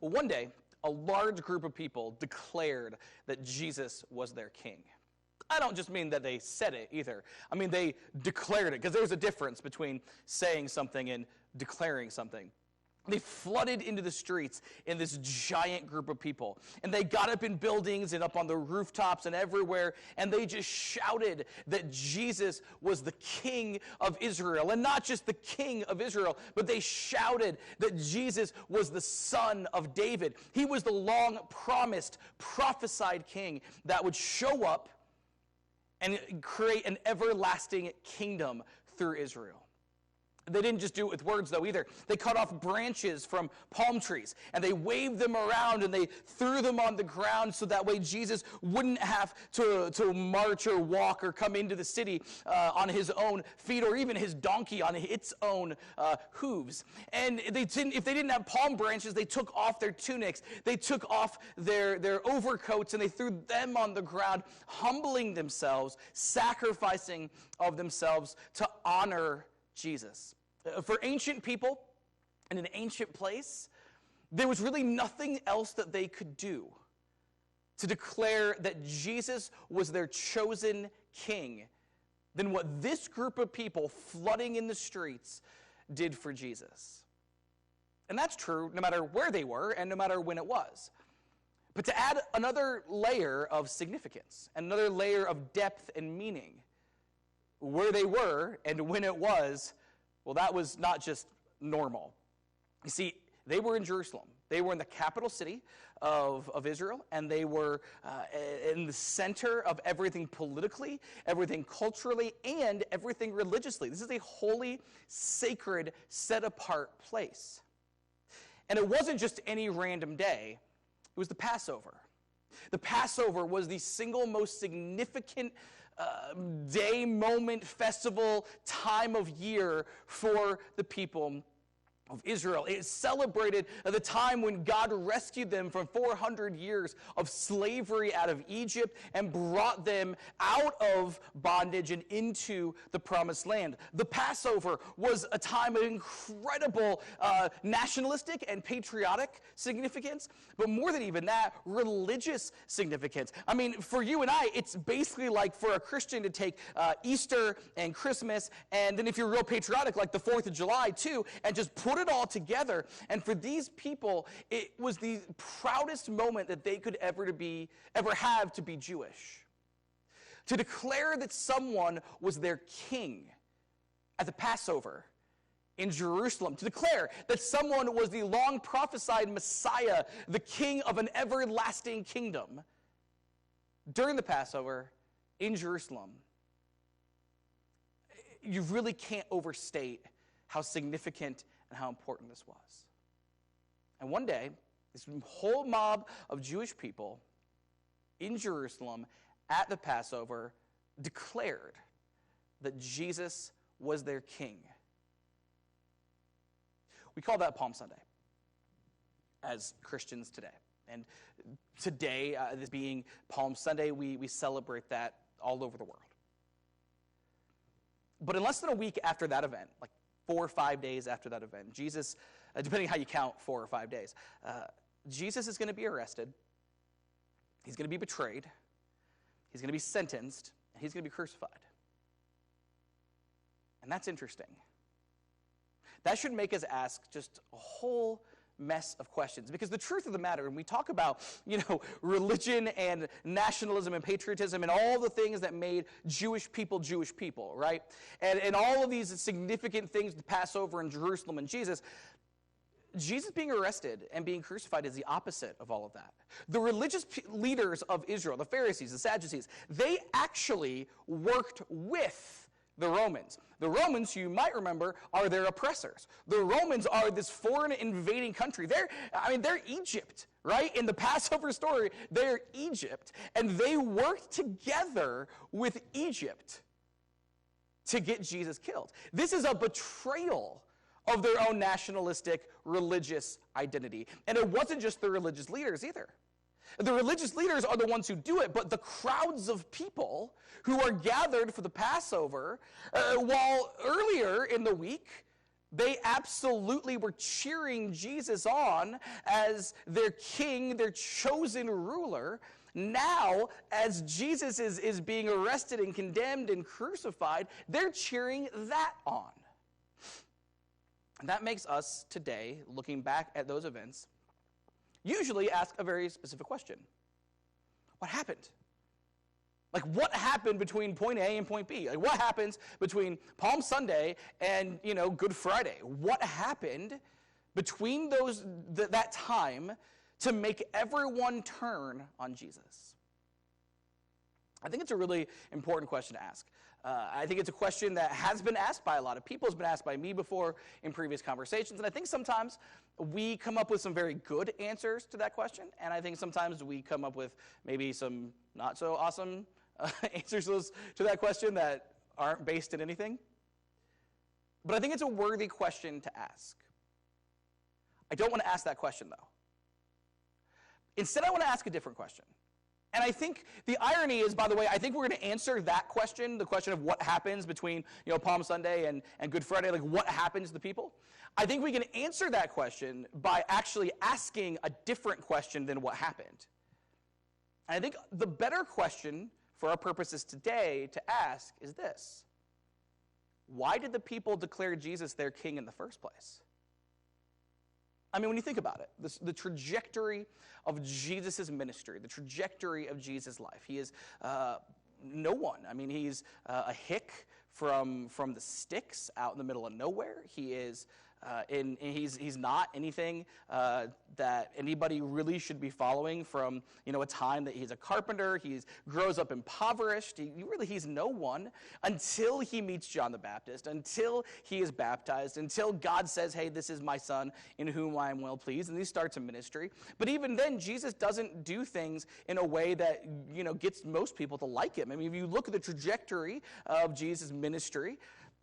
Well, one day, a large group of people declared that Jesus was their king. I don't just mean that they said it either. I mean, they declared it, because there's a difference between saying something and declaring something. They flooded into the streets in this giant group of people. And they got up in buildings and up on the rooftops and everywhere, and they just shouted that Jesus was the King of Israel. And not just the King of Israel, but they shouted that Jesus was the Son of David. He was the long-promised, prophesied king that would show up and create an everlasting kingdom through Israel. They didn't just do it with words, though, either. They cut off branches from palm trees, and they waved them around, and they threw them on the ground so that way Jesus wouldn't have to march or walk or come into the city on his own feet, or even his donkey on its own hooves. And if they didn't have palm branches, they took off their tunics. They took off their overcoats, and they threw them on the ground, humbling themselves, sacrificing of themselves to honor Jesus. For ancient people in an ancient place, there was really nothing else that they could do to declare that Jesus was their chosen king than what this group of people flooding in the streets did for Jesus. And that's true no matter where they were and no matter when it was. But to add another layer of significance, another layer of depth and meaning, where they were and when it was, well, that was not just normal. You see, they were in Jerusalem. They were in the capital city of Israel, and they were in the center of everything politically, everything culturally, and everything religiously. This is a holy, sacred, set-apart place. And it wasn't just any random day. It was the Passover. The Passover was the single most significant day, moment, festival, time of year for the people of Israel. It celebrated the time when God rescued them from 400 years of slavery out of Egypt and brought them out of bondage and into the promised land. The Passover was a time of incredible nationalistic and patriotic significance, but more than even that, religious significance. I mean, for you and I, it's basically like for a Christian to take Easter and Christmas, and then if you're real patriotic, like the 4th of July too, and just put it all together. And for these people, it was the proudest moment that they could ever have to be Jewish. To declare that someone was their king at the Passover in Jerusalem. To declare that someone was the long prophesied Messiah, the king of an everlasting kingdom during the Passover in Jerusalem. You really can't overstate how significant and how important this was. And one day, this whole mob of Jewish people in Jerusalem at the Passover declared that Jesus was their king. We call that Palm Sunday as Christians today. And today, this being Palm Sunday, we celebrate that all over the world. But in less than a week after that event, like 4 or 5 days after that event, Jesus, depending how you count 4 or 5 days, Jesus is going to be arrested. He's going to be betrayed. He's going to be sentenced. And he's going to be crucified. And that's interesting. That should make us ask just a whole mess of questions. Because the truth of the matter, when we talk about, religion and nationalism and patriotism and all the things that made Jewish people, right? And all of these significant things to pass over in Jerusalem and Jesus being arrested and being crucified is the opposite of all of that. The religious leaders of Israel, the Pharisees, the Sadducees, they actually worked with the Romans. The Romans, you might remember, are their oppressors. The Romans are this foreign invading country. They're Egypt, right? In the Passover story, they're Egypt. And they worked together with Egypt to get Jesus killed. This is a betrayal of their own nationalistic religious identity. And it wasn't just the religious leaders either. The religious leaders are the ones who do it, but the crowds of people who are gathered for the Passover, while earlier in the week, They absolutely were cheering Jesus on as their king, their chosen ruler. Now, as Jesus is being arrested and condemned and crucified, they're cheering that on. And that makes us today, looking back at those events, usually ask a very specific question. What happened? Like, what happened between point A and point B? Like, what happens between Palm Sunday and, Good Friday? What happened between that time to make everyone turn on Jesus? I think it's a really important question to ask. I think it's a question that has been asked by a lot of people. It's been asked by me before in previous conversations. And I think sometimes we come up with some very good answers to that question. And I think sometimes we come up with maybe some not so awesome answers to that question that aren't based in anything. But I think it's a worthy question to ask. I don't want to ask that question, though. Instead, I want to ask a different question. And I think the irony is, by the way, I think we're going to answer that question, the question of what happens between Palm Sunday and Good Friday, like what happens to the people. I think we can answer that question by actually asking a different question than what happened. And I think the better question for our purposes today to ask is this: why did the people declare Jesus their king in the first place? I mean, when you think about it, the trajectory of Jesus' ministry, the trajectory of Jesus' life, he is no one. I mean, he's a hick from the sticks out in the middle of nowhere. He is he's not anything that anybody really should be following from a time that he's a carpenter. He grows up impoverished. He's no one until he meets John the Baptist, until he is baptized, until God says, hey, this is my son in whom I am well pleased, and he starts a ministry. But even then, Jesus doesn't do things in a way that gets most people to like him. I mean, if you look at the trajectory of Jesus' ministry,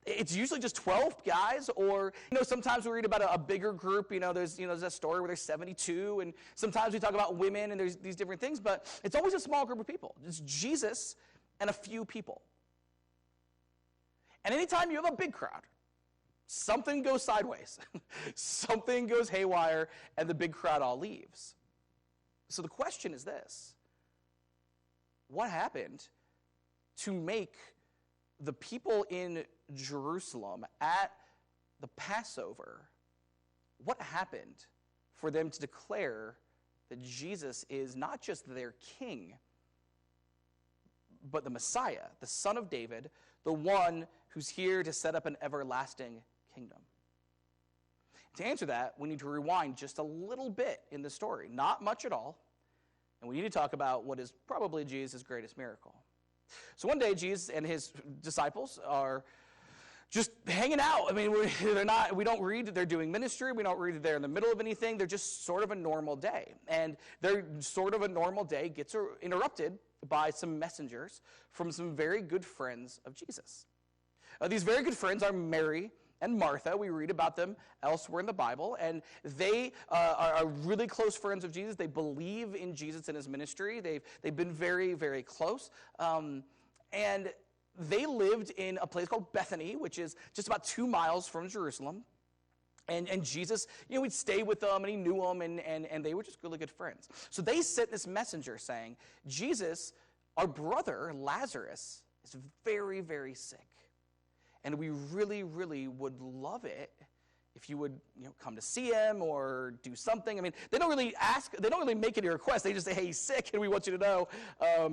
it's usually just 12 guys, or sometimes we read about a bigger group. There's a story where there's 72, and sometimes we talk about women, and there's these different things, but it's always a small group of people. It's Jesus and a few people. And anytime you have a big crowd, something goes sideways. Something goes haywire, and the big crowd all leaves. So the question is this: what happened to make the people in Jerusalem at the Passover, what happened for them to declare that Jesus is not just their king, but the Messiah, the Son of David, the one who's here to set up an everlasting kingdom? To answer that, we need to rewind just a little bit in the story, not much at all, and we need to talk about what is probably Jesus' greatest miracle. So one day, Jesus and his disciples are just hanging out. I mean, we don't read that they're doing ministry. We don't read that they're in the middle of anything. They're just sort of a normal day. And their sort of a normal day gets interrupted by some messengers from some very good friends of Jesus. These very good friends are Mary and Martha. We read about them elsewhere in the Bible, and they are really close friends of Jesus. They believe in Jesus and his ministry. They've been very, very close, and they lived in a place called Bethany, which is just about 2 miles from Jerusalem. And Jesus, he'd stay with them, and he knew them, and they were just really good friends. So they sent this messenger saying, Jesus, our brother Lazarus, is very, very sick. And we really, really would love it if you would, come to see him or do something. I mean, they don't really make any requests. They just say, hey, he's sick, and we want you to know.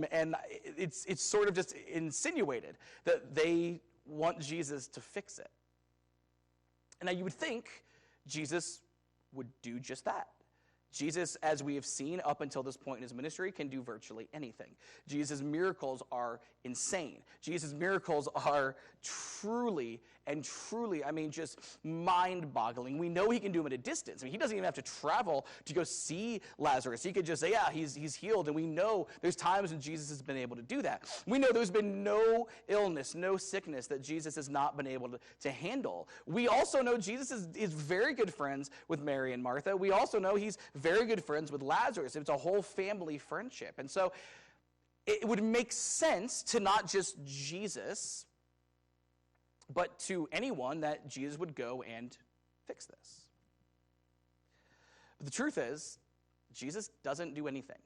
And it's sort of just insinuated that they want Jesus to fix it. And now you would think Jesus would do just that. Jesus, as we have seen up until this point in his ministry, can do virtually anything. Jesus' miracles are insane. Jesus' miracles are truly, just mind-boggling. We know he can do them at a distance. I mean, he doesn't even have to travel to go see Lazarus. He could just say, yeah, he's healed. And we know there's times when Jesus has been able to do that. We know there's been no illness, no sickness that Jesus has not been able to handle. We also know Jesus is very good friends with Mary and Martha. We also know he's very good friends with Lazarus. It's a whole family friendship. And so it would make sense to not just Jesus, but to anyone that Jesus would go and fix this. But the truth is, Jesus doesn't do anything.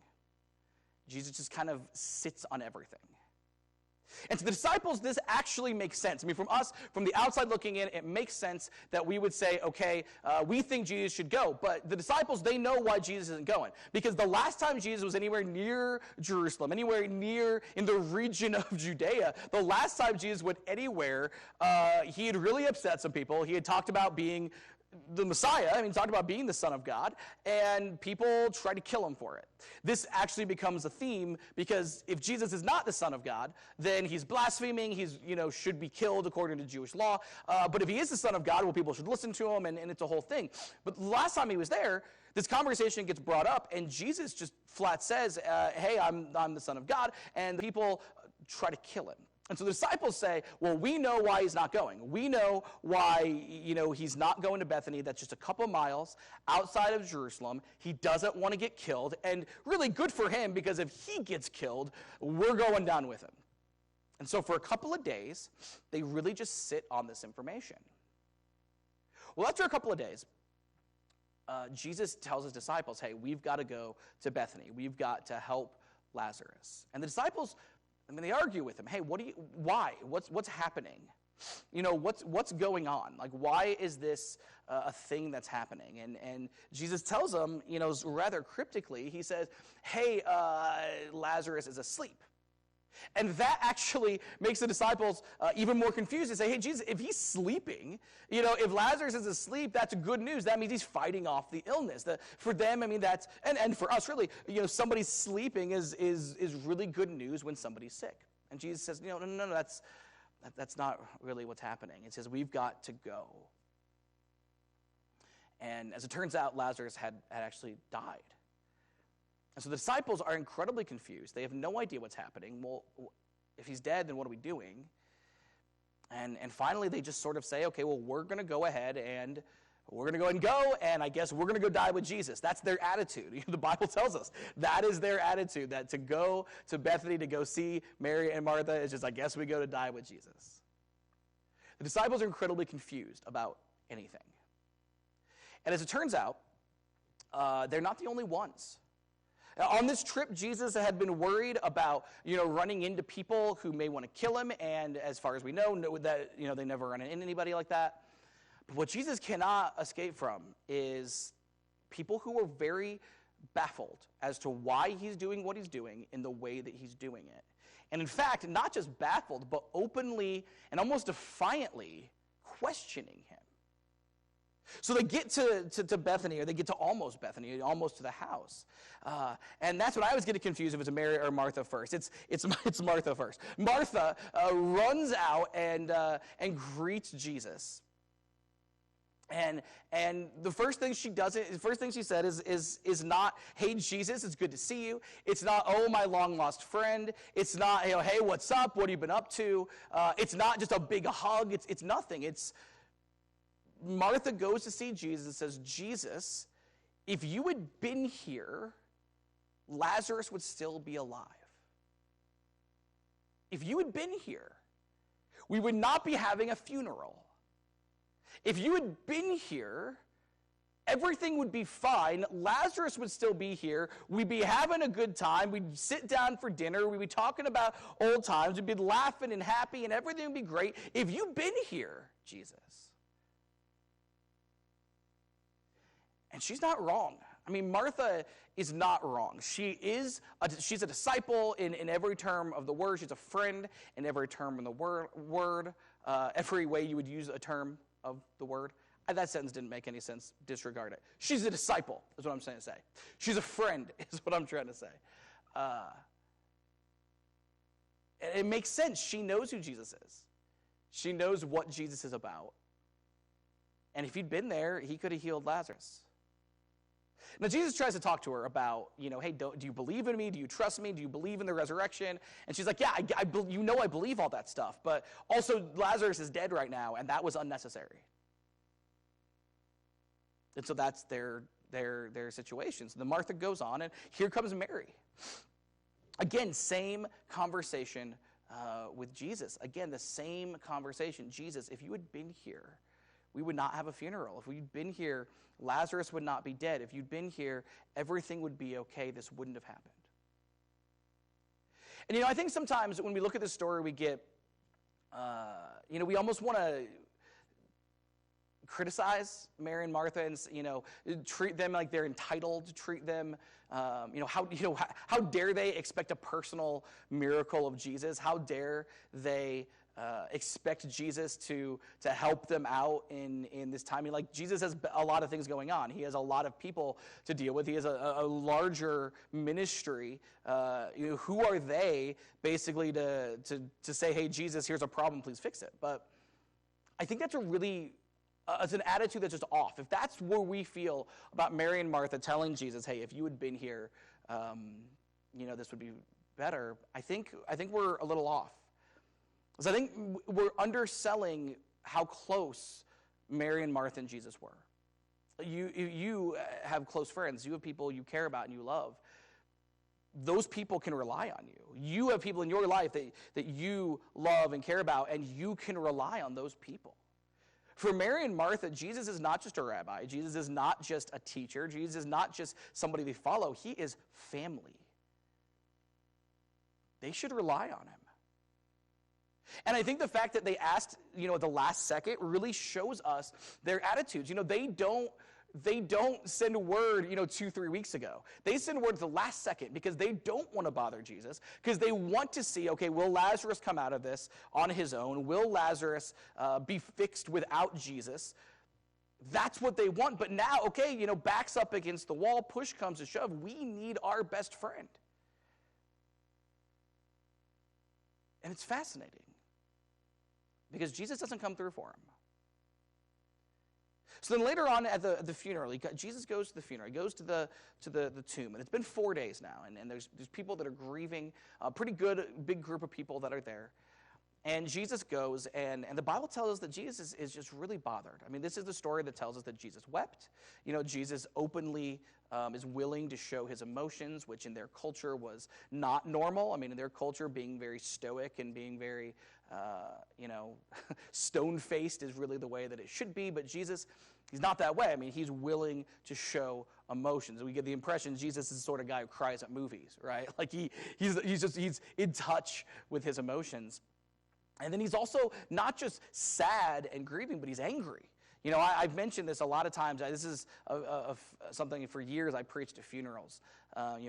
Jesus just kind of sits on everything. And to the disciples, this actually makes sense. I mean, from us, from the outside looking in, it makes sense that we would say, okay, we think Jesus should go. But the disciples, they know why Jesus isn't going. Because the last time Jesus was anywhere near Jerusalem, anywhere near in the region of Judea, the last time Jesus went anywhere, he had really upset some people. He had talked about being the Messiah, I mean, talked about being the Son of God, and people tried to kill him for it. This actually becomes a theme because if Jesus is not the Son of God, then he's blaspheming, he's, should be killed according to Jewish law. But if he is the Son of God, well, people should listen to him, and it's a whole thing. But the last time he was there, this conversation gets brought up, and Jesus just flat says, hey, I'm the Son of God, and the people try to kill him. And so the disciples say, well, we know why he's not going. We know why, he's not going to Bethany. That's just a couple miles outside of Jerusalem. He doesn't want to get killed. And really good for him, because if he gets killed, we're going down with him. And so for a couple of days, they really just sit on this information. Well, after a couple of days, Jesus tells his disciples, hey, we've got to go to Bethany. We've got to help Lazarus. And the disciples, they argue with him. Hey, why? What's happening? What's going on? Like, why is this a thing that's happening? And Jesus tells them, rather cryptically, he says, hey, Lazarus is asleep. And that actually makes the disciples even more confused. They say, hey, Jesus, if he's sleeping, if Lazarus is asleep, that's good news. That means he's fighting off the illness. For them, that's, and for us, really, somebody sleeping is really good news when somebody's sick. And Jesus says, no, that's not really what's happening. It says, we've got to go. And as it turns out, Lazarus had actually died. And so the disciples are incredibly confused. They have no idea what's happening. Well, if he's dead, then what are we doing? And finally, they just sort of say, okay, well, we're going to go ahead and go, and I guess we're going to go die with Jesus. That's their attitude. The Bible tells us that is their attitude, that to go to Bethany to go see Mary and Martha is just, I guess we go to die with Jesus. The disciples are incredibly confused about anything. And as it turns out, they're not the only ones. On this trip, Jesus had been worried about, running into people who may want to kill him, and as far as we know that, they never run into anybody like that. But what Jesus cannot escape from is people who are very baffled as to why he's doing what he's doing in the way that he's doing it. And in fact, not just baffled, but openly and almost defiantly questioning him. So they get to Bethany, or they get to almost Bethany, almost to the house. And that's when I was getting confused if it's Mary or Martha first. It's Martha first. Martha runs out and greets Jesus. And the first thing she does, the first thing she said is not, hey, Jesus, it's good to see you. It's not, oh, my long-lost friend. It's not, hey, what's up? What have you been up to? It's not just a big hug. It's nothing. It's Martha goes to see Jesus and says, Jesus, if you had been here, Lazarus would still be alive. If you had been here, we would not be having a funeral. If you had been here, everything would be fine. Lazarus would still be here. We'd be having a good time. We'd sit down for dinner. We'd be talking about old times. We'd be laughing and happy, and everything would be great. If you'd been here, Jesus. And she's not wrong. Martha is not wrong. She's a disciple in every term of the word. She's a friend in every term of the word. Every way you would use a term of the word. That sentence didn't make any sense. Disregard it. She's a disciple, is what I'm trying to say. She's a friend, is what I'm trying to say. It makes sense. She knows who Jesus is. She knows what Jesus is about. And if he'd been there, he could have healed Lazarus. Now, Jesus tries to talk to her about, hey, do you believe in me? Do you trust me? Do you believe in the resurrection? And she's like, yeah, I believe all that stuff. But also, Lazarus is dead right now, and that was unnecessary. And so that's their situation. So the Martha goes on, and here comes Mary. Again, same conversation with Jesus. Again, the same conversation. Jesus, if you had been here, we would not have a funeral. If we'd been here, Lazarus would not be dead. If you'd been here, everything would be okay. This wouldn't have happened. And, I think sometimes when we look at this story, we get, we almost want to criticize Mary and Martha and, treat them like they're entitled, treat them, how dare they expect a personal miracle of Jesus? How dare they expect Jesus to help them out in this time? Jesus has a lot of things going on. He has a lot of people to deal with. He has a larger ministry. Who are they basically to say, hey, Jesus, here's a problem, please fix it? But I think that's it's an attitude that's just off. If that's where we feel about Mary and Martha telling Jesus, hey, if you had been here, this would be better, I think we're a little off. Because I think we're underselling how close Mary and Martha and Jesus were. You have close friends. You have people you care about and you love. Those people can rely on you. You have people in your life that you love and care about, and you can rely on those people. For Mary and Martha, Jesus is not just a rabbi. Jesus is not just a teacher. Jesus is not just somebody they follow. He is family. They should rely on him. And I think the fact that they asked, at the last second really shows us their attitudes. They don't send word, 2-3 weeks ago. They send word at the last second because they don't want to bother Jesus, because they want to see, okay, will Lazarus come out of this on his own? Will Lazarus be fixed without Jesus? That's what they want. But now, okay, backs up against the wall, push comes to shove. We need our best friend. And it's fascinating because Jesus doesn't come through for him. So then later on at the funeral, Jesus goes to the funeral. He goes to the tomb. And it's been 4 days now. And there's people that are grieving, a pretty good big group of people that are there. And Jesus goes, and the Bible tells us that Jesus is just really bothered. I mean, this is the story that tells us that Jesus wept. Jesus openly is willing to show his emotions, which in their culture was not normal. I mean, in their culture, being very stoic and being very, stone-faced is really the way that it should be. But Jesus, he's not that way. I mean, he's willing to show emotions. We get the impression Jesus is the sort of guy who cries at movies, right? Like he's in touch with his emotions. And then he's also not just sad and grieving, but he's angry. I've mentioned this a lot of times. This is something for years I preached at funerals,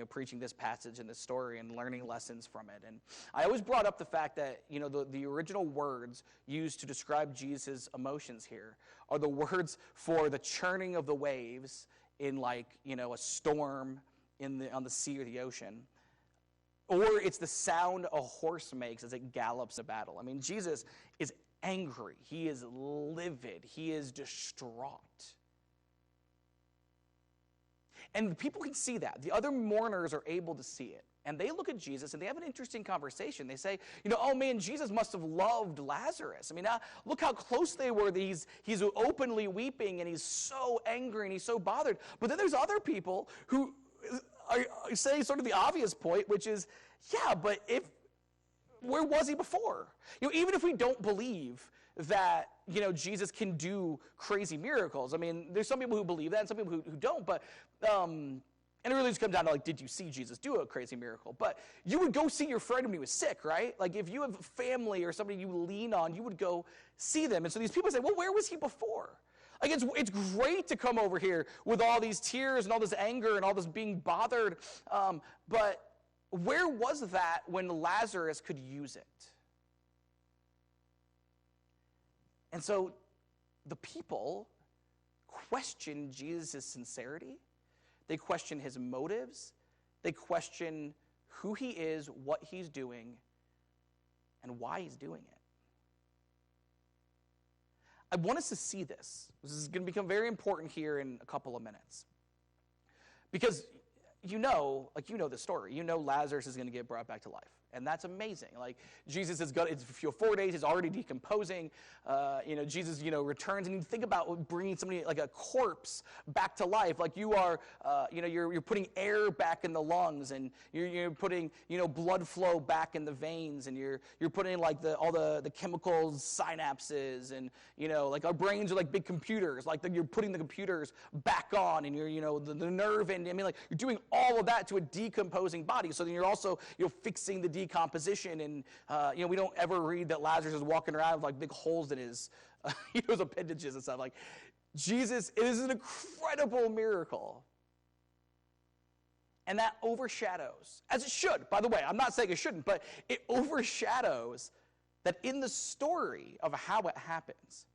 preaching this passage and this story and learning lessons from it. And I always brought up the fact that, the original words used to describe Jesus' emotions here are the words for the churning of the waves in a storm on the sea or the ocean. Or it's the sound a horse makes as it gallops a battle. I mean, Jesus is angry. He is livid. He is distraught. And people can see that. The other mourners are able to see it. And they look at Jesus and they have an interesting conversation. They say, oh man, Jesus must have loved Lazarus. I mean, look how close they were. He's openly weeping and he's so angry and he's so bothered. But then there's other people who are saying sort of the obvious point, which is, yeah, but where was he before? Even if we don't believe that, Jesus can do crazy miracles. I mean, there's some people who believe that and some people who don't, but, and it really just comes down to, did you see Jesus do a crazy miracle? But you would go see your friend when he was sick, right? Like, if you have family or somebody you lean on, you would go see them. And so these people say, well, where was he before? Like, it's great to come over here with all these tears and all this anger and all this being bothered, but where was that when Lazarus could use it? And so the people question Jesus' sincerity. They question his motives. They question who he is, what he's doing, and why he's doing it. I want us to see this. This is going to become very important here in a couple of minutes. Because the story. Lazarus is going to get brought back to life. And that's amazing. Like, Jesus has got, it's 4 days, he's already decomposing. Jesus, returns. And you think about bringing somebody, like a corpse, back to life. Like you are, you're putting air back in the lungs, and you're putting, blood flow back in the veins, and you're putting like all the chemicals, synapses, and, like our brains are like big computers. Like you're putting the computers back on, and you're, the nerve, and like you're doing all of that to a decomposing body. So then you're also, fixing the decomposition. And, we don't ever read that Lazarus is walking around with like big holes in his, his appendages and stuff. Like Jesus, it is an incredible miracle. And that overshadows, as it should, by the way, I'm not saying it shouldn't, but it overshadows that in the story of how it happens,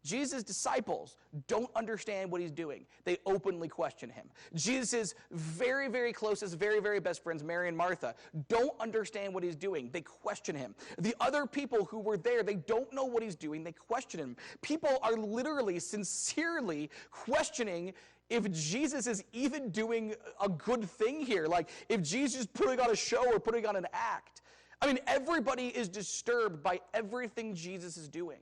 Jesus' disciples don't understand what he's doing. They openly question him. Jesus' very, very closest, very, very best friends, Mary and Martha, don't understand what he's doing. They question him. The other people who were there, they don't know what he's doing. They question him. People are literally, sincerely questioning if Jesus is even doing a good thing here. Like, if Jesus is putting on a show or putting on an act. I mean, everybody is disturbed by everything Jesus is doing.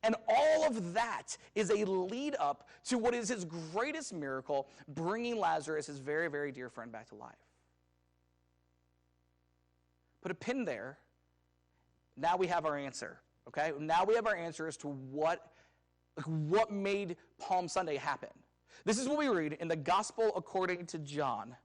And all of that is a lead up to what is his greatest miracle, bringing Lazarus, his very, very dear friend, back to life. Put a pin there. Now we have our answer, okay? Now we have our answer as to what made Palm Sunday happen. This is what we read in the Gospel according to John.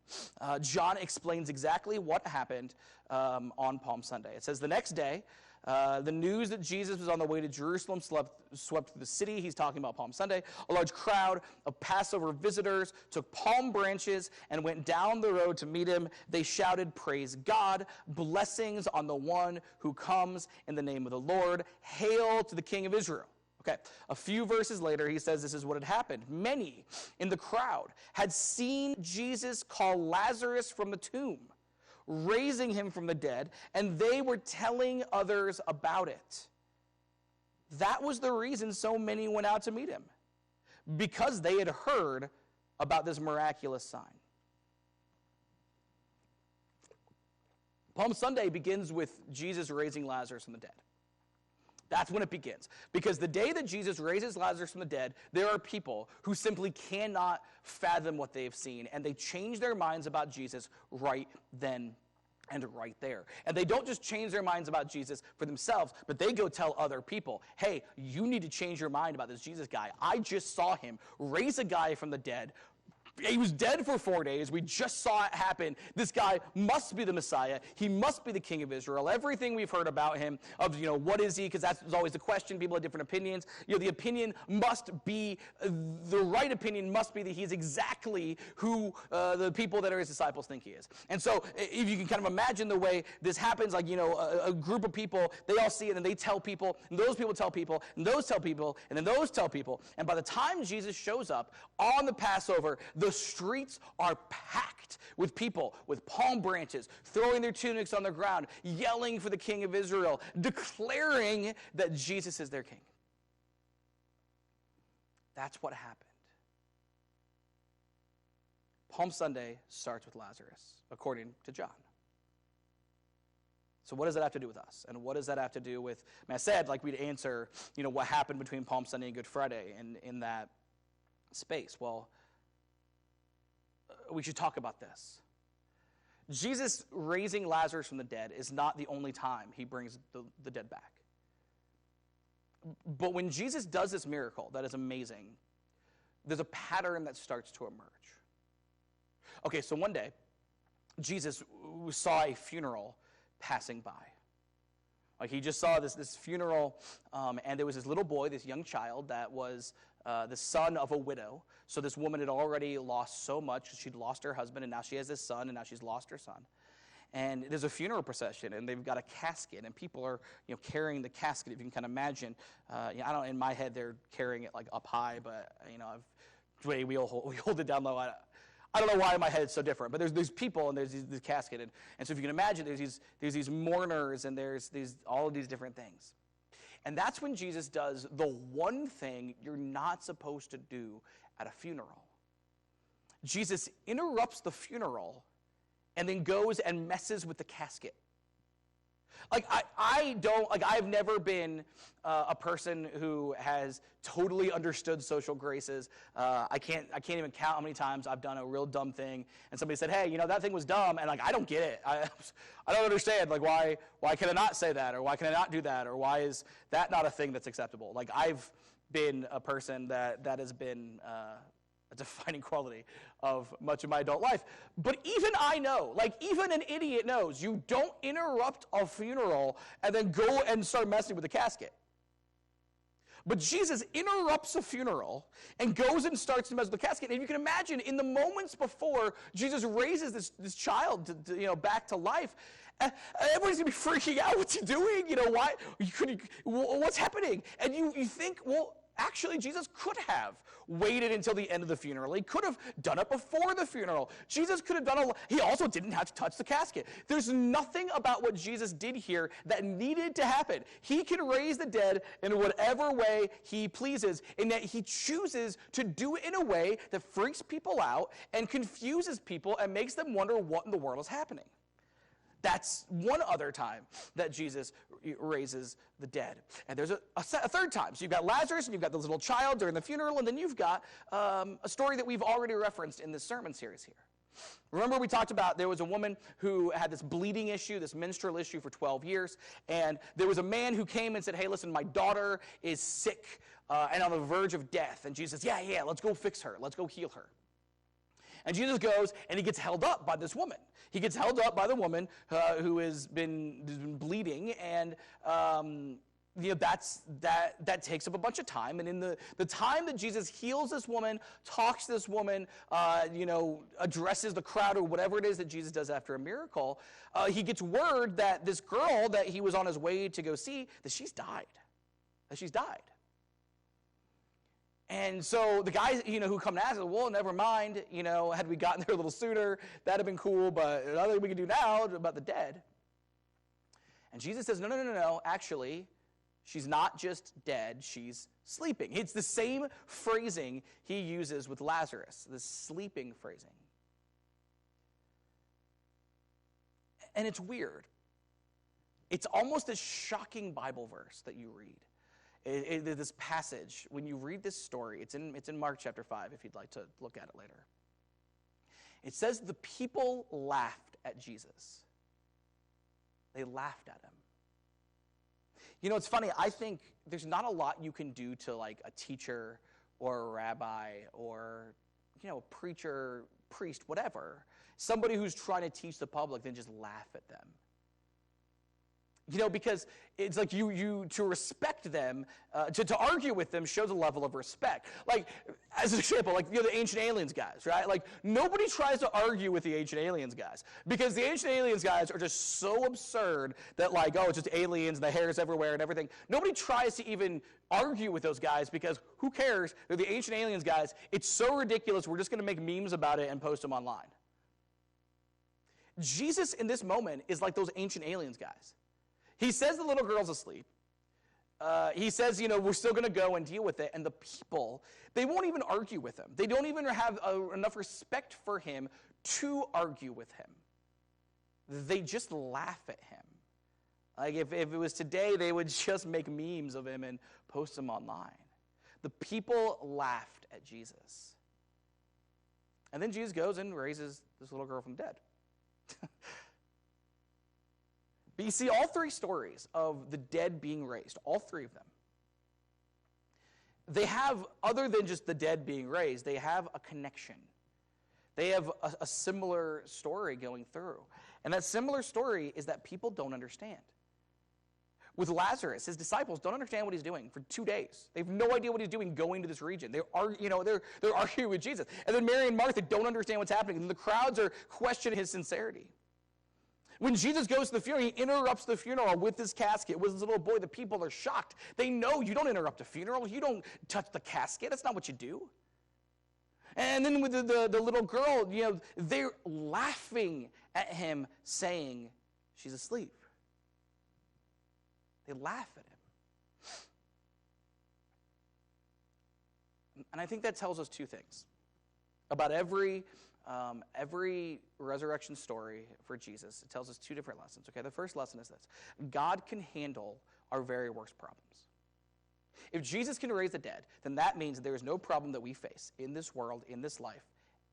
John explains exactly what happened on Palm Sunday. It says, the next day, the news that Jesus was on the way to Jerusalem swept through the city. He's talking about Palm Sunday. A large crowd of Passover visitors took palm branches and went down the road to meet him. They shouted, "Praise God, blessings on the one who comes in the name of the Lord. Hail to the King of Israel." Okay, a few verses later, he says this is what had happened. Many in the crowd had seen Jesus call Lazarus from the tomb, raising him from the dead, and they were telling others about it. That was the reason so many went out to meet him, because they had heard about this miraculous sign. Palm Sunday begins with Jesus raising Lazarus from the dead. That's when it begins. Because the day that Jesus raises Lazarus from the dead, there are people who simply cannot fathom what they've seen, and they change their minds about Jesus right then and right there. And they don't just change their minds about Jesus for themselves, but they go tell other people, hey, you need to change your mind about this Jesus guy. I just saw him raise a guy from the dead. He was dead for 4 days. We just saw it happen. This guy must be the Messiah. He must be the King of Israel. Everything we've heard about him, of, what is he? Because that's always the question. People have different opinions. The opinion must be, the right opinion must be that he's exactly who the people that are his disciples think he is. And so if you can kind of imagine the way this happens, like, a group of people, they all see it and they tell people, and those people tell people, and those tell people, and then those tell people. And by the time Jesus shows up on the Passover, the streets are packed with people with palm branches, throwing their tunics on the ground, yelling for the King of Israel, declaring that Jesus is their king. That's what happened. Palm Sunday starts with Lazarus, according to John. So what does that have to do with us? And what does that have to do with, I said, like, we'd answer, what happened between Palm Sunday and Good Friday in that space. Well, we should talk about this. Jesus raising Lazarus from the dead is not the only time he brings the dead back. But when Jesus does this miracle that is amazing, there's a pattern that starts to emerge. Okay, so one day, Jesus saw a funeral passing by. Like, he just saw this funeral, and there was this little boy, this young child that was the son of a widow. So this woman had already lost so much. She'd lost her husband, and now she has this son, and now she's lost her son. And there's a funeral procession, and they've got a casket, and people are, carrying the casket. If you can kind of imagine, I don't. In my head, they're carrying it like up high, but we hold it down low. I don't know why in my head it's so different, but there's people and there's this casket, and so if you can imagine, there's these mourners, and there's all of these different things. And that's when Jesus does the one thing you're not supposed to do at a funeral. Jesus interrupts the funeral and then goes and messes with the casket. Like, I've never been a person who has totally understood social graces. I can't even count how many times I've done a real dumb thing, and somebody said, hey, that thing was dumb, and I don't get it. I don't understand, why can I not say that, or why can I not do that, or why is that not a thing that's acceptable? I've been a person that has been a defining quality of much of my adult life. But even I know, even an idiot knows, you don't interrupt a funeral and then go and start messing with the casket. But Jesus interrupts a funeral and goes and starts to mess with the casket. And you can imagine, in the moments before Jesus raises this child back to life, everybody's going to be freaking out. What's he doing? Why? What's happening? And you think, well, actually, Jesus could have waited until the end of the funeral. He could have done it before the funeral. Jesus could have done a lot. He also didn't have to touch the casket. There's nothing about what Jesus did here that needed to happen. He can raise the dead in whatever way he pleases, and that he chooses to do it in a way that freaks people out and confuses people and makes them wonder what in the world is happening. That's one other time that Jesus raises the dead. And there's a third time. So you've got Lazarus, and you've got this little child during the funeral, and then you've got a story that we've already referenced in this sermon series here. Remember, we talked about there was a woman who had this bleeding issue, this menstrual issue for 12 years, and there was a man who came and said, hey, listen, my daughter is sick and on the verge of death. And Jesus says, yeah, let's go fix her. Let's go heal her. And Jesus goes, and he gets held up by this woman. He gets held up by the woman who has been bleeding, and that takes up a bunch of time. And in the time that Jesus heals this woman, talks to this woman, addresses the crowd or whatever it is that Jesus does after a miracle, he gets word that this girl that he was on his way to go see, that she's died. And so the guy, who come and ask, well, never mind, had we gotten there a little sooner, that'd have been cool, but nothing we can do now about the dead. And Jesus says, no, actually, she's not just dead, she's sleeping. It's the same phrasing he uses with Lazarus, this sleeping phrasing. And it's weird. It's almost a shocking Bible verse that you read. This passage, when you read this story, it's in Mark chapter 5, if you'd like to look at it later. It says the people laughed at Jesus. They laughed at him. It's funny, I think there's not a lot you can do to a teacher or a rabbi or, a preacher, priest, whatever, somebody who's trying to teach the public, than just laugh at them. Because it's you to respect them, to argue with them shows a level of respect. As an example, the Ancient Aliens guys, right? Nobody tries to argue with the Ancient Aliens guys, because the Ancient Aliens guys are just so absurd that it's just aliens and the hair's everywhere and everything. Nobody tries to even argue with those guys, because who cares? They're the Ancient Aliens guys. It's so ridiculous, we're just going to make memes about it and post them online. Jesus in this moment is like those Ancient Aliens guys. He says the little girl's asleep. He says, we're still going to go and deal with it. And the people, they won't even argue with him. They don't even have enough respect for him to argue with him. They just laugh at him. If it was today, they would just make memes of him and post them online. The people laughed at Jesus. And then Jesus goes and raises this little girl from the dead. But you see, all three stories of the dead being raised, all three of them, they have, other than just the dead being raised, they have a connection. They have a similar story going through. And that similar story is that people don't understand. With Lazarus, his disciples don't understand what he's doing for 2 days. They have no idea what he's doing going to this region. They're arguing with Jesus. And then Mary and Martha don't understand what's happening. And the crowds are questioning his sincerity. When Jesus goes to the funeral, he interrupts the funeral with his casket, with his little boy. The people are shocked. They know you don't interrupt a funeral. You don't touch the casket. That's not what you do. And then with the little girl, they're laughing at him, saying she's asleep. They laugh at him. And I think that tells us two things about every every resurrection story for Jesus, it tells us two different lessons. Okay, the first lesson is this: God can handle our very worst problems. If Jesus can raise the dead, then that means that there is no problem that we face in this world, in this life,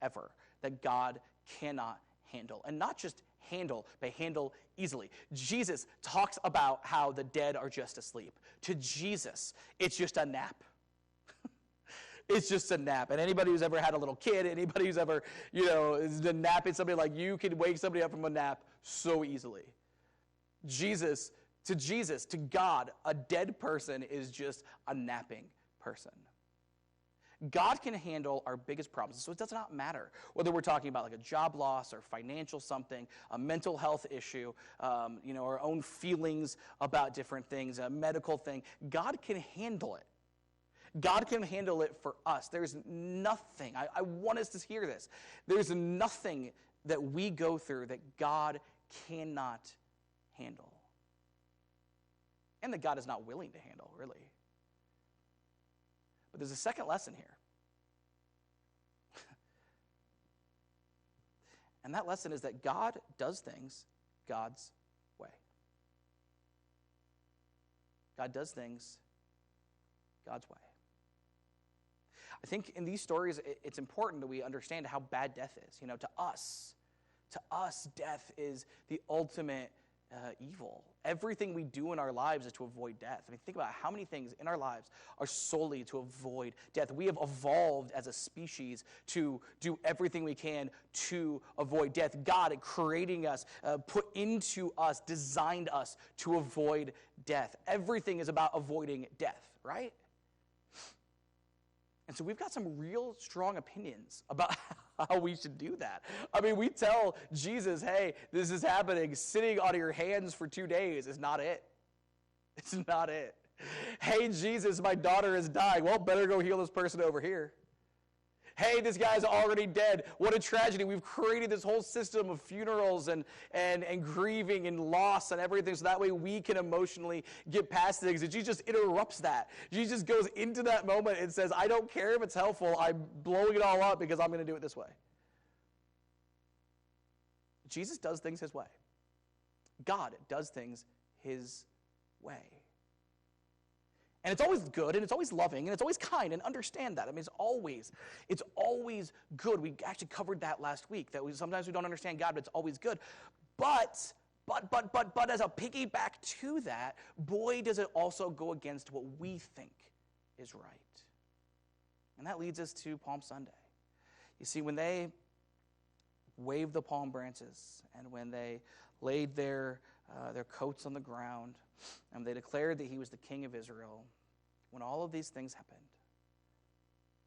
ever, that God cannot handle. And not just handle, but handle easily. Jesus talks about how the dead are just asleep. To Jesus, it's just a nap. It's just a nap. And anybody who's ever had a little kid, anybody who's ever, is napping somebody, like, you can wake somebody up from a nap so easily. To God, a dead person is just a napping person. God can handle our biggest problems. So it does not matter whether we're talking about like a job loss or financial something, a mental health issue, our own feelings about different things, a medical thing. God can handle it. God can handle it for us. There's nothing, I want us to hear this. There's nothing that we go through that God cannot handle. And that God is not willing to handle, really. But there's a second lesson here. And that lesson is that God does things God's way. God does things God's way. I think in these stories, it's important that we understand how bad death is. To us, death is the ultimate evil. Everything we do in our lives is to avoid death. I mean, think about how many things in our lives are solely to avoid death. We have evolved as a species to do everything we can to avoid death. God, creating us, put into us, designed us to avoid death. Everything is about avoiding death, right? And so we've got some real strong opinions about how we should do that. I mean, we tell Jesus, hey, this is happening. Sitting on your hands for 2 days is not it. It's not it. Hey, Jesus, my daughter is dying. Well, better go heal this person over here. Hey, this guy's already dead. What a tragedy. We've created this whole system of funerals and grieving and loss and everything so that way we can emotionally get past things. And Jesus interrupts that. Jesus goes into that moment and says, I don't care if it's helpful. I'm blowing it all up because I'm going to do it this way. Jesus does things his way. God does things his way. And it's always good, and it's always loving, and it's always kind, and understand that. I mean, it's always good. We actually covered that last week, that sometimes we don't understand God, but it's always good. But as a piggyback to that, boy, does it also go against what we think is right. And that leads us to Palm Sunday. You see, when they waved the palm branches, and when they laid their coats on the ground, and they declared that he was the king of Israel, when all of these things happened,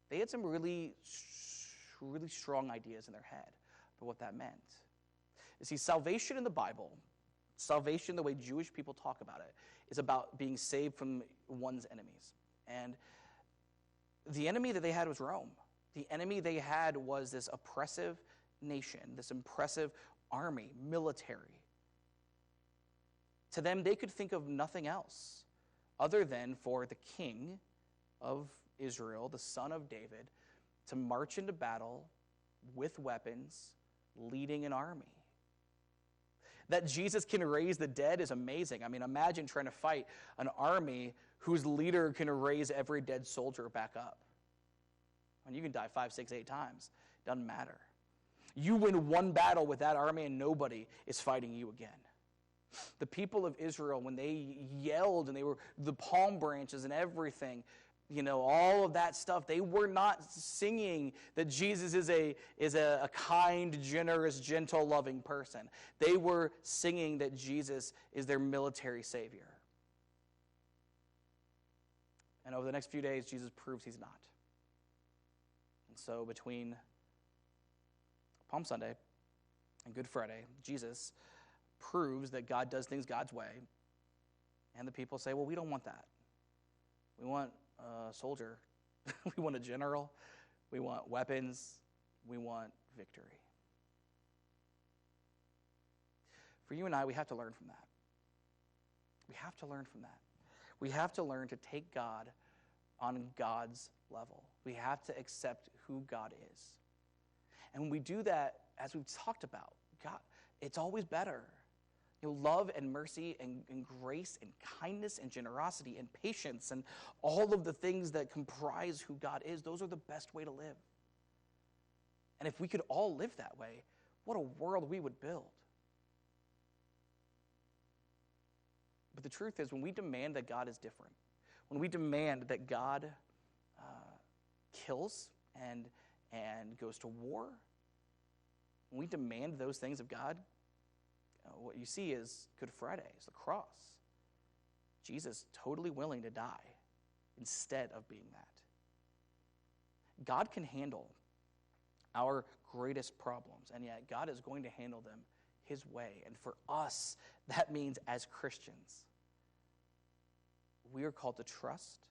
they had some really, really strong ideas in their head for what that meant. You see, salvation in the Bible, salvation the way Jewish people talk about it, is about being saved from one's enemies. And the enemy that they had was Rome. The enemy they had was this oppressive nation, this oppressive army, military. To them, they could think of nothing else other than for the king of Israel, the son of David, to march into battle with weapons, leading an army. That Jesus can raise the dead is amazing. I mean, imagine trying to fight an army whose leader can raise every dead soldier back up. And you can die 5, 6, 8 times. Doesn't matter. You win one battle with that army and nobody is fighting you again. The people of Israel, when they yelled and they were the palm branches and everything, all of that stuff, they were not singing that Jesus is a kind, generous, gentle, loving person. They were singing that Jesus is their military savior. And over the next few days, Jesus proves he's not. And so between Palm Sunday and Good Friday, Jesus proves that God does things God's way. And the people say, well, we don't want that. We want a soldier. We want a general. We want weapons. We want victory. For you and I, we have to learn from that. We have to learn from that. We have to learn to take God on God's level. We have to accept who God is. And when we do that, as we've talked about, God, it's always better. Love and mercy and grace and kindness and generosity and patience and all of the things that comprise who God is, those are the best way to live. And if we could all live that way, what a world we would build. But the truth is, when we demand that God is different, when we demand that God kills and goes to war, when we demand those things of God, what you see is Good Friday, is the cross. Jesus totally willing to die instead of being that. God can handle our greatest problems, and yet God is going to handle them his way. And for us, that means as Christians, we are called to trust,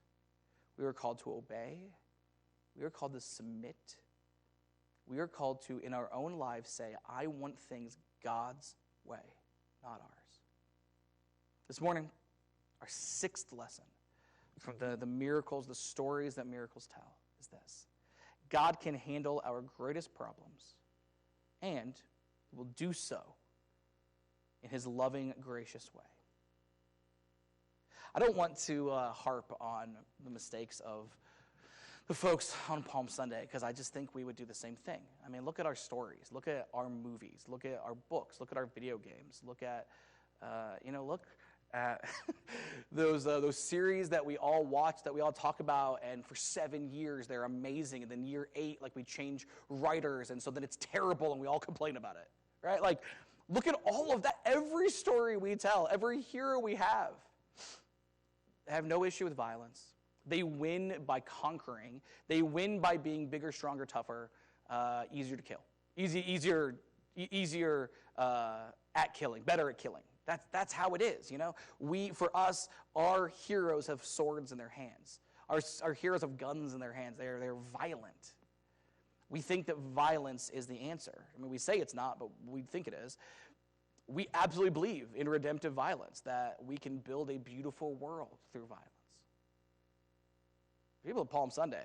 we are called to obey, we are called to submit, we are called to, in our own lives, say, I want things God's way, not ours. This morning, our sixth lesson from the miracles, the stories that miracles tell, is this. God can handle our greatest problems, and will do so in his loving, gracious way. I don't want to harp on the mistakes of the folks on Palm Sunday, because I just think we would do the same thing. I mean, look at our stories, look at our movies, look at our books, look at our video games, look at those series that we all watch, that we all talk about, and for 7 years they're amazing, and then year 8, like, we change writers, and so then it's terrible, and we all complain about it, right? Like, look at all of that. Every story we tell, every hero we have no issue with violence. They win by conquering. They win by being bigger, stronger, tougher, easier to kill. Easier at killing, better at killing. That's how it is, For us, our heroes have swords in their hands. Our heroes have guns in their hands. They're violent. We think that violence is the answer. I mean, we say it's not, but we think it is. We absolutely believe in redemptive violence, that we can build a beautiful world through violence. People at Palm Sunday,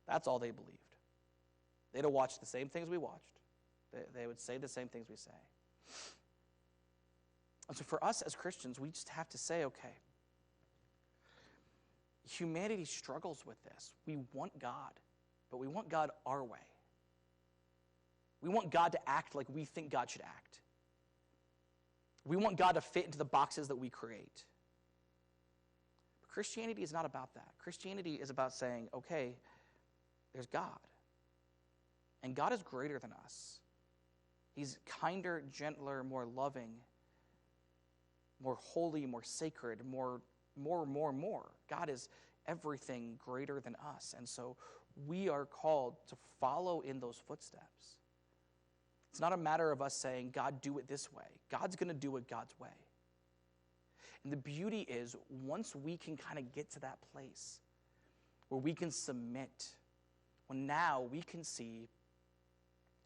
that's all they believed. They'd have watched the same things we watched. They would say the same things we say. And so for us as Christians, we just have to say, okay, humanity struggles with this. We want God, but we want God our way. We want God to act like we think God should act. We want God to fit into the boxes that we create. Christianity is not about that. Christianity is about saying, okay, there's God. And God is greater than us. He's kinder, gentler, more loving, more holy, more sacred, more. God is everything greater than us. And so we are called to follow in those footsteps. It's not a matter of us saying, God, do it this way. God's going to do it God's way. And the beauty is, once we can kind of get to that place where we can submit, well, now we can see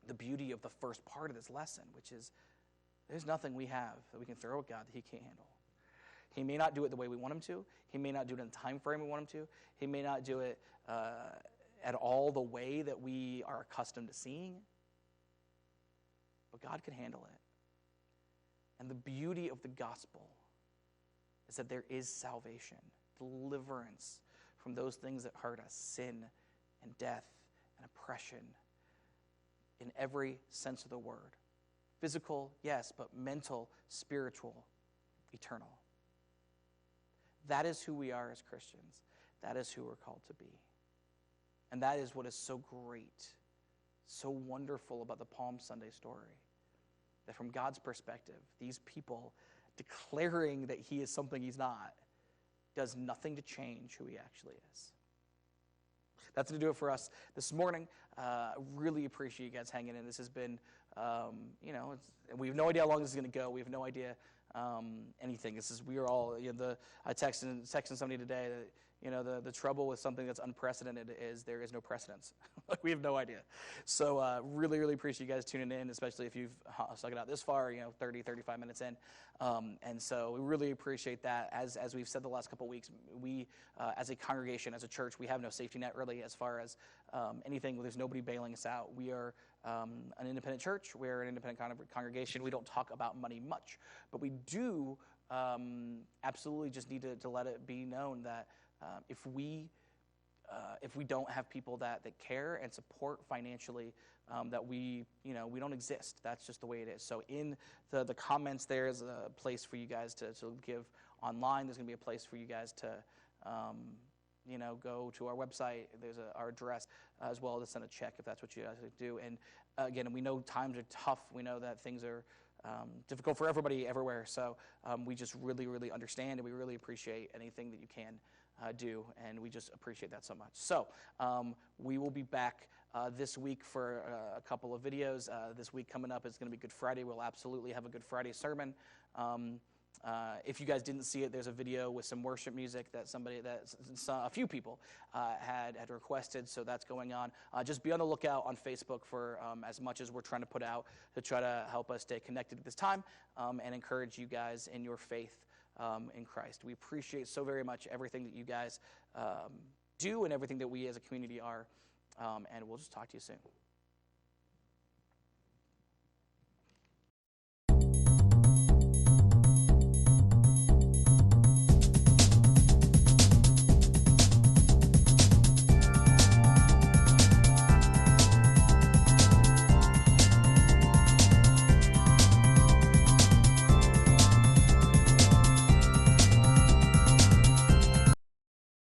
the beauty of the first part of this lesson, which is there's nothing we have that we can throw at God that he can't handle. He may not do it the way we want him to. He may not do it in the time frame we want him to. He may not do it at all the way that we are accustomed to seeing. But God can handle it. And the beauty of the gospel is that there is salvation, deliverance from those things that hurt us, sin and death and oppression, in every sense of the word. Physical, yes, but mental, spiritual, eternal. That is who we are as Christians. That is who we're called to be. And that is what is so great, so wonderful about the Palm Sunday story. That from God's perspective, these people declaring that he is something he's not does nothing to change who he actually is. That's going to do it for us this morning. Really appreciate you guys hanging in. This has been, we have no idea how long this is going to go. We have no idea anything. I texted somebody today that, the trouble with something that's unprecedented is there is no precedence. Like, we have no idea. So really, really appreciate you guys tuning in, especially if you've stuck it out this far, 30, 35 minutes in. And so we really appreciate that. As we've said the last couple of weeks, we, as a congregation, as a church, we have no safety net really as far as anything. There's nobody bailing us out. We are an independent church. We're an independent congregation. We don't talk about money much, but we do absolutely just need to let it be known that if we don't have people that care and support financially, that we don't exist. That's just the way it is. So in the comments, there is a place for you guys to give online. There's going to be a place for you guys to go to our website. There's our address as well to send a check if that's what you guys do. And again, we know times are tough. We know that things are difficult for everybody everywhere. So we just really, really understand, and we really appreciate anything that you can do, and we just appreciate that so much. So we will be back this week for a couple of videos. This week coming up is going to be Good Friday. We'll absolutely have a Good Friday sermon. If you guys didn't see it, there's a video with some worship music that a few people had requested, so that's going on. Just be on the lookout on Facebook for as much as we're trying to put out to try to help us stay connected at this time and encourage you guys in your faith in Christ. We appreciate so very much everything that you guys do and everything that we as a community are, and we'll just talk to you soon.